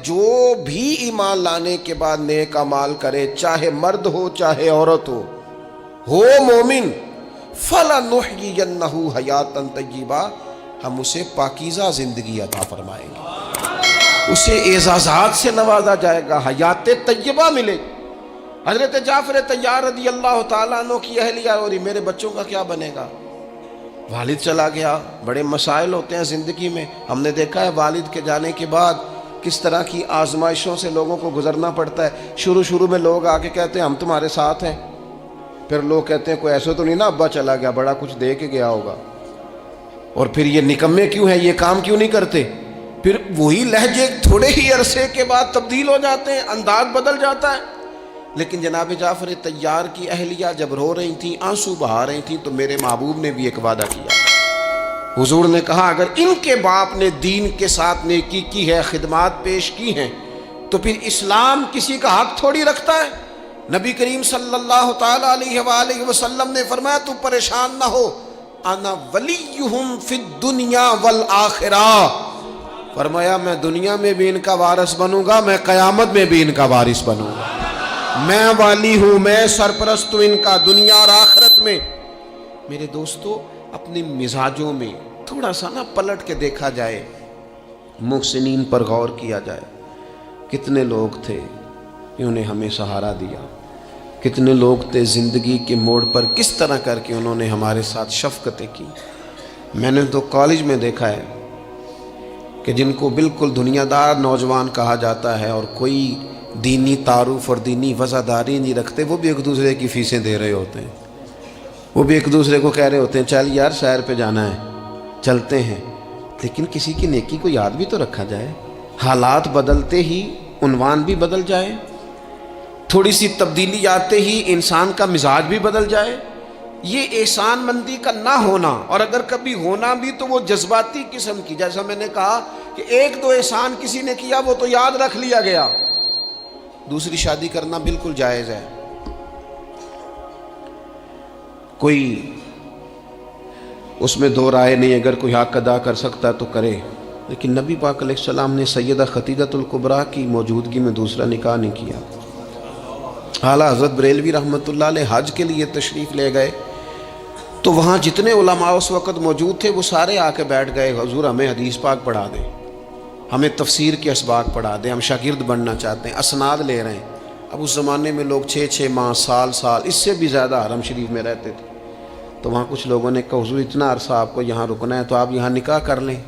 جو بھی ایمان لانے کے بعد نیک اعمال کرے، چاہے مرد ہو چاہے عورت ہو مومن، فَلَنُحْيِيَنَّهُ حَيَاتًا طَيِّبَةً، ہم اسے پاکیزہ زندگی عطا فرمائیں گے، اسے اعزازات سے نوازا جائے گا، حیات طیبہ ملے گی۔ حضرت جعفر طیار رضی اللہ تعالیٰ عنہ کی اہلیہ اور میرے بچوں کا کیا بنے گا؟ والد چلا گیا، بڑے مسائل ہوتے ہیں زندگی میں، ہم نے دیکھا ہے والد کے جانے کے بعد کس طرح کی آزمائشوں سے لوگوں کو گزرنا پڑتا ہے۔ شروع میں لوگ آ کے کہتے ہیں ہم تمہارے ساتھ ہیں، پھر لوگ کہتے ہیں کوئی ایسا تو نہیں نا ابا چلا گیا، بڑا کچھ دے کے گیا ہوگا، اور پھر یہ نکمے کیوں ہیں، یہ کام کیوں نہیں کرتے؟ پھر وہی لہجے تھوڑے ہی عرصے کے بعد تبدیل ہو جاتے ہیں، انداز بدل جاتا ہے۔ لیکن جناب جعفر طیار کی اہلیہ جب رو رہی تھیں، آنسو بہا رہی تھیں، تو میرے محبوب نے بھی ایک وعدہ کیا۔ حضور نے کہا اگر ان کے باپ نے دین کے ساتھ نیکی کی ہے، خدمات پیش کی ہیں، تو پھر اسلام کسی کا حق تھوڑی رکھتا ہے۔ نبی کریم صلی اللہ تعالیٰ علیہ وآلہ وسلم نے فرمایا تو پریشان نہ ہو، انا ولیہم فی الدنیا والآخرہ، فرمایا میں دنیا میں بھی ان کا وارث بنوں گا، میں قیامت میں بھی ان کا وارث بنوں گا، میں والی ہوں، میں سرپرست ہوں ان کا، دنیا اور آخرت میں۔ میرے دوستو، اپنے مزاجوں میں تھوڑا سا نا پلٹ کے دیکھا جائے، محسنین پر غور کیا جائے، کتنے لوگ تھے انہوں نے ہمیں سہارا دیا، کتنے لوگ تھے زندگی کے موڑ پر کس طرح کر کے انہوں نے ہمارے ساتھ شفقتیں کی۔ میں نے تو کالج میں دیکھا ہے کہ جن کو بالکل دنیا دار نوجوان کہا جاتا ہے اور کوئی دینی تعارف اور دینی وفاداری نہیں رکھتے، وہ بھی ایک دوسرے کی فیسیں دے رہے ہوتے ہیں، وہ بھی ایک دوسرے کو کہہ رہے ہوتے ہیں چل یار سیر پہ جانا ہے، چلتے ہیں، لیکن کسی کی نیکی کو یاد بھی تو رکھا جائے۔ حالات بدلتے ہی عنوان بھی بدل جائے، تھوڑی سی تبدیلی آتے ہی انسان کا مزاج بھی بدل جائے۔ یہ احسان مندی کا نہ ہونا، اور اگر کبھی ہونا بھی تو وہ جذباتی قسم کی، جیسا میں نے کہا کہ ایک دو احسان کسی نے کیا وہ تو یاد رکھ لیا گیا۔ دوسری شادی کرنا بالکل جائز ہے، کوئی اس میں دو رائے نہیں، اگر کوئی حق ادا کر سکتا تو کرے، لیکن نبی پاک علیہ السلام نے سیدہ خدیجہ الکبریٰ کی موجودگی میں دوسرا نکاح نہیں کیا۔ اعلیٰ حضرت بریلوی رحمۃ اللہ علیہ حج کے لیے تشریف لے گئے تو وہاں جتنے علماء اس وقت موجود تھے وہ سارے آ کے بیٹھ گئے، حضور ہمیں حدیث پاک پڑھا دیں، ہمیں تفسیر کے اسباق پڑھا دیں، ہم شاگرد بننا چاہتے ہیں، اسناد لے رہے ہیں۔ اب اس زمانے میں لوگ 6 ماہ، سال اس سے بھی زیادہ حرم شریف میں رہتے تھے، تو وہاں کچھ لوگوں نے کہا حضور اتنا عرصہ آپ کو یہاں رکنا ہے تو آپ یہاں نکاح کر لیں۔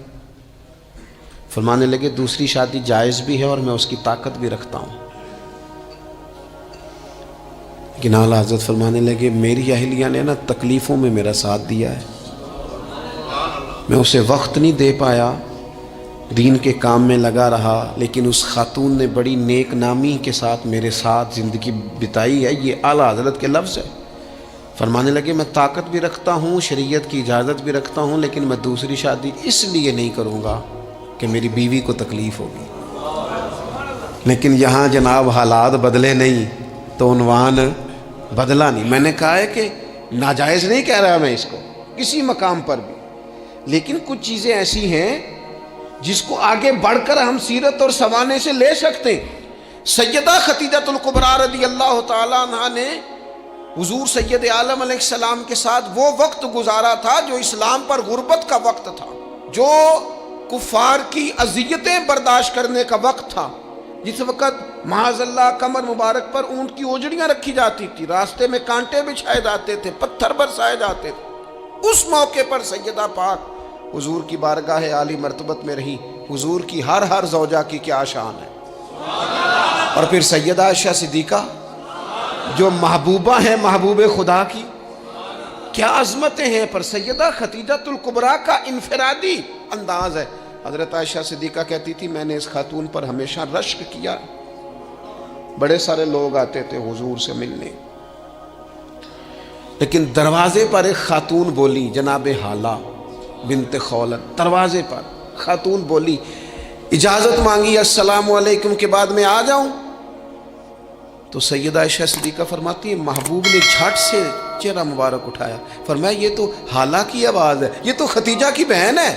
فرمانے لگے دوسری شادی جائز بھی ہے اور میں اس کی طاقت بھی رکھتا ہوں، لیکن اعلیٰ حضرت فرمانے لگے میری اہلیہ نے نا تکلیفوں میں میرا ساتھ دیا ہے، میں اسے وقت نہیں دے پایا، دین کے کام میں لگا رہا، لیکن اس خاتون نے بڑی نیک نامی کے ساتھ میرے ساتھ زندگی بتائی ہے۔ یہ اعلیٰ حضرت کے لفظ ہے۔ فرمانے لگے میں طاقت بھی رکھتا ہوں، شریعت کی اجازت بھی رکھتا ہوں، لیکن میں دوسری شادی اس لیے نہیں کروں گا کہ میری بیوی کو تکلیف ہوگی۔ لیکن یہاں جناب حالات بدلے نہیں تو عنوان بدلا نہیں۔ میں نے کہا ہے کہ ناجائز نہیں کہہ رہا میں اس کو کسی مقام پر بھی، لیکن کچھ چیزیں ایسی ہیں جس کو آگے بڑھ کر ہم سیرت اور سوانے سے لے سکتے ہیں۔ سیدہ خدیجہ الکبریٰ رضی اللہ تعالیٰ عنہ نے حضور سید عالم علیہ السلام کے ساتھ وہ وقت گزارا تھا جو اسلام پر غربت کا وقت تھا، جو کفار کی اذیتیں برداشت کرنے کا وقت تھا، جس وقت معاذ اللہ کمر مبارک پر اونٹ کی اوجڑیاں رکھی جاتی تھی، راستے میں کانٹے بچھائے جاتے تھے، پتھر برسائے جاتے تھے۔ اس موقع پر سیدہ پاک حضور کی بارگاہ عالی مرتبت میں رہی۔ حضور کی ہر زوجہ کی کیا شان ہے، اور پھر سیدہ عائشہ صدیقہ جو محبوبہ ہیں محبوب خدا کی، کیا عظمتیں ہیں، پر سیدہ خدیجہ الکبریٰ کا انفرادی انداز ہے۔ حضرت عائشہ صدیقہ کہتی تھی میں نے اس خاتون پر ہمیشہ رشک کیا، بڑے سارے لوگ آتے تھے حضور سے ملنے، لیکن دروازے پر ایک خاتون بولی، جناب حالہ بنت خولد، دروازے پر خاتون بولی، اجازت مانگی السلام علیکم کے بعد میں آ جاؤں؟ تو سیدہ عائشہ صدیقہ فرماتی ہے محبوب نے جھٹ سے چہرہ مبارک اٹھایا، فرمایا یہ تو حالہ کی آواز ہے، یہ تو خدیجہ کی بہن ہے۔